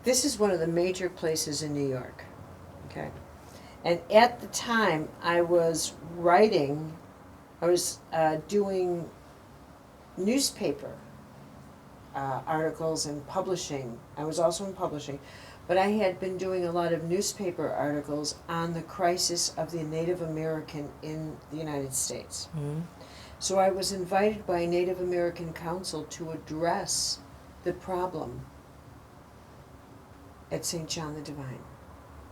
This is one of the major places in New York, okay? And at the time, I was doing newspaper articles and publishing. I was also in publishing, but I had been doing a lot of newspaper articles on the crisis of the Native American in the United States. Mm-hmm. So I was invited by Native American Council to address the problem at St. John the Divine,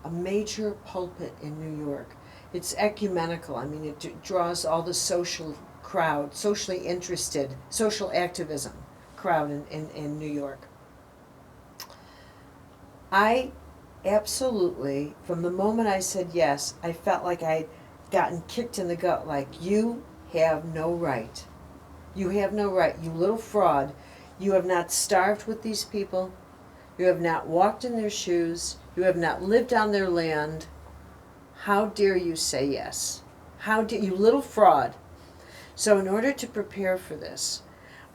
a major pulpit in New York. It's ecumenical. I mean, it draws all the social crowd, socially interested, social activism crowd in New York. I absolutely, from the moment I said yes, I felt like I'd gotten kicked in the gut, like, you have no right. You have no right, you little fraud. You have not starved with these people. You have not walked in their shoes. You have not lived on their land. How dare you say yes? How dare you, little fraud? So in order to prepare for this,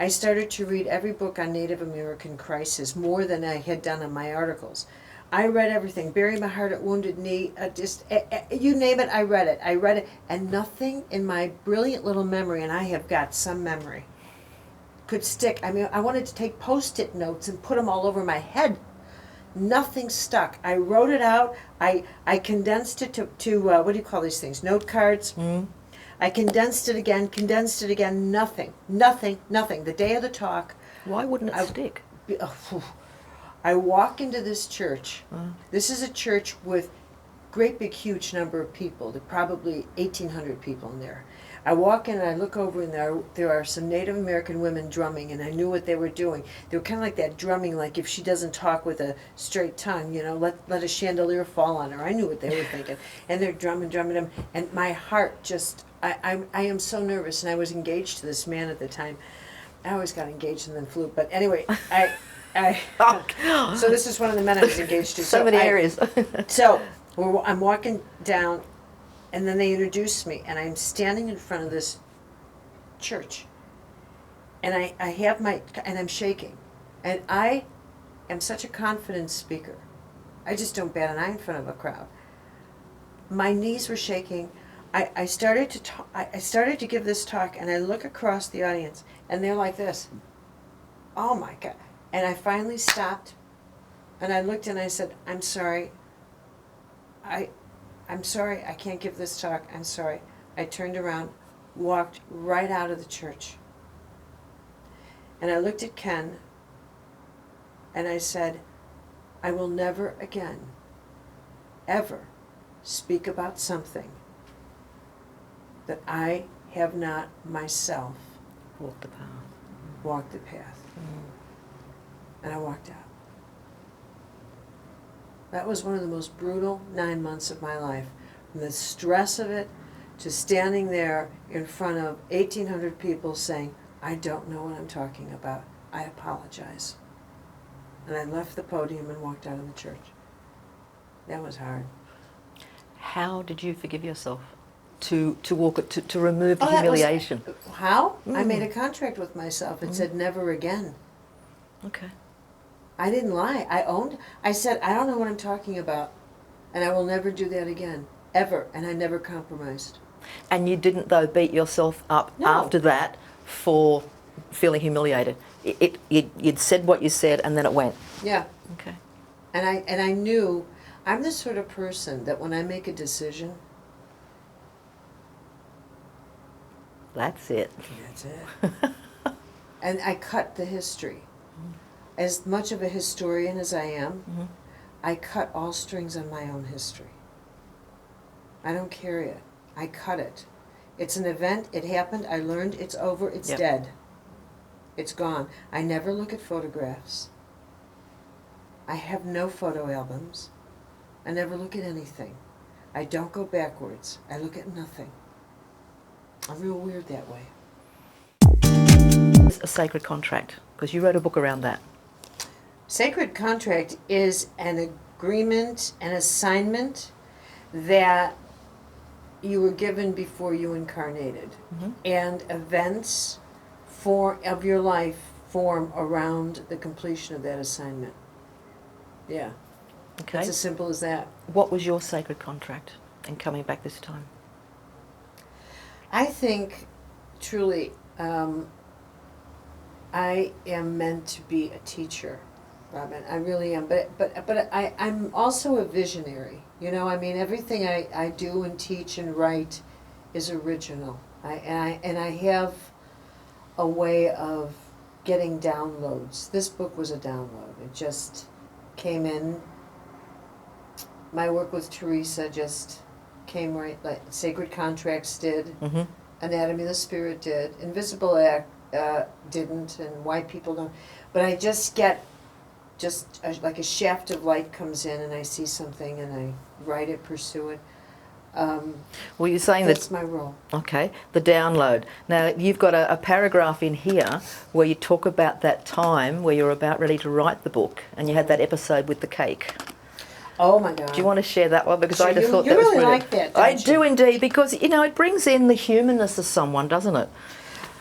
I started to read every book on Native American crisis, more than I had done in my articles. I read everything, Bury My Heart at Wounded Knee, you name it, I read it, and nothing in my brilliant little memory, and I have got some memory, could stick. I mean, I wanted to take Post-it notes and put them all over my head. Nothing stuck. I wrote it out. I condensed it to what do you call these things? Note cards. Mm-hmm. I condensed it again. Nothing. The day of the talk. Why wouldn't it stick? I walk into this church. This is a church with great big huge number of people. There are probably 1,800 people in there. I walk in and I look over and there are some Native American women drumming, and I knew what they were doing. They were kind of like that drumming, like if she doesn't talk with a straight tongue, you know, let a chandelier fall on her. I knew what they were thinking. And they're drumming, and my heart just, I am so nervous, and I was engaged to this man at the time. I always got engaged and then flew, but anyway, so this is one of the men I was engaged to. So many areas. So I'm walking down, and then they introduced me, and I'm standing in front of this church, and I have and I'm shaking, and I am such a confident speaker. I just don't bat an eye in front of a crowd. My knees were shaking. I started to talk. I started to give this talk, and I look across the audience, and they're like this. Oh my God. And I finally stopped, and I looked and I said, I'm sorry. I'm sorry, I can't give this talk, I'm sorry. I turned around, walked right out of the church. And I looked at Ken, and I said, I will never again, ever speak about something that I have not myself Walk the path. walked the path. And I walked out. That was one of the most brutal 9 months of my life. From the stress of it to standing there in front of 1,800 people saying, I don't know what I'm talking about. I apologize. And I left the podium and walked out of the church. That was hard. How did you forgive yourself to walk it, to remove the humiliation? How? I made a contract with myself and said never again. Okay. I didn't lie. I said, I don't know what I'm talking about, and I will never do that again, ever, and I never compromised. And you didn't, though, beat yourself up after that for feeling humiliated? You'd said what you said, and then it went? Yeah. Okay. And I knew, I'm the sort of person that when I make a decision, That's it. that's it. And I cut the history. As much of a historian as I am, I cut all strings on my own history. I don't carry it. I cut it. It's an event, it happened, I learned, it's over, it's dead. It's gone. I never look at photographs. I have no photo albums. I never look at anything. I don't go backwards. I look at nothing. I'm real weird that way. It's a sacred contract, because you wrote a book around that. Sacred contract is an agreement, an assignment that you were given before you incarnated. And events of your life form around the completion of that assignment. Yeah. Okay. It's as simple as that. What was your sacred contract in coming back this time? I think, truly, I am meant to be a teacher, Robyn. I really am. But I'm also a visionary. You know, I mean, everything I do and teach and write is original. And I have a way of getting downloads. This book was a download. It just came in. My work with Teresa just came right, like Sacred Contracts did, Mm-hmm. Anatomy of the Spirit did, Invisible Act didn't, and Why People Don't. But I just get, like a shaft of light comes in, and I see something, and I write it, pursue it. Well, you're saying That's that. my role. Okay, the download. Now, you've got a paragraph in here where you talk about that time where you're about ready to write the book, and you had that episode with the cake. Oh my God. Do you want to share that one? Because Sure, I just thought you that was really brilliant. like that, don't I you? do indeed, because it brings in the humanness of someone, doesn't it?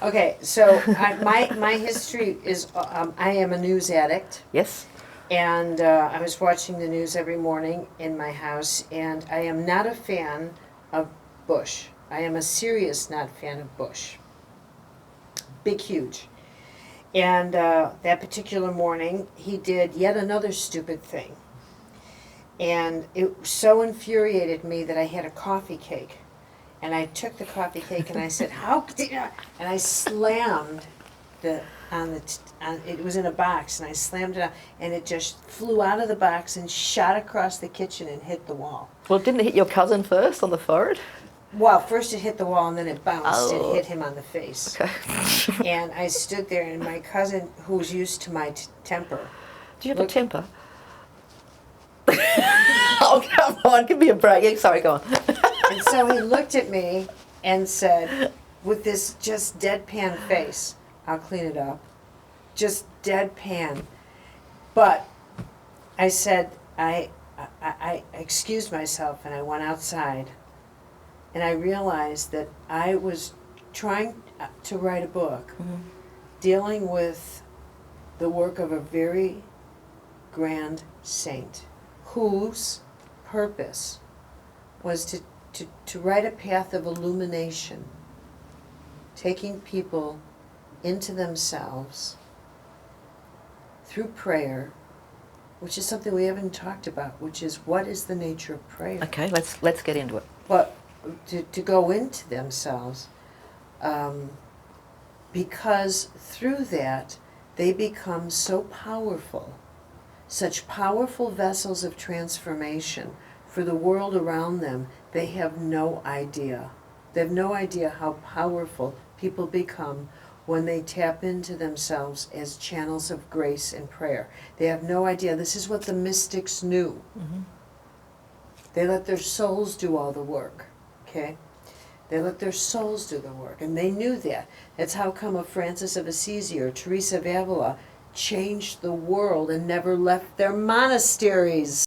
Okay, so my history is I am a news addict. Yes. And I was watching the news every morning in my house, and I am not a fan of Bush. I am a serious not fan of Bush. Big, huge. And that particular morning, he did yet another stupid thing. And it so infuriated me that I had a coffee cake. And I took the coffee cake and I said, "How did you?" And I slammed it was in a box, and I slammed it out, and it just flew out of the box and shot across the kitchen and hit the wall. Well, didn't it hit your cousin first on the forehead? Well, first it hit the wall, and then it bounced and Oh. hit him on the face. Okay. And I stood there, and my cousin, who's used to my temper, Do you have a Look- temper? Oh, come on, give me a break. Yeah, sorry, go on. and so he looked at me and said, with this just deadpan face, "I'll clean it up." Just deadpan. But I said, I excused myself, and I went outside, and I realized that I was trying to write a book dealing with the work of a very grand saint whose purpose was to write a path of illumination, taking people into themselves through prayer, which is something we haven't talked about, which is what is the nature of prayer. Okay, let's get into it. But to go into themselves, because through that they become so powerful, such powerful vessels of transformation for the world around them, they have no idea. They have no idea how powerful people become when they tap into themselves as channels of grace and prayer. They have no idea. This is what the mystics knew. Mm-hmm. They let their souls do all the work, okay? They let their souls do the work, and they knew that. That's how come a Francis of Assisi or Teresa of Avila changed the world and never left their monasteries.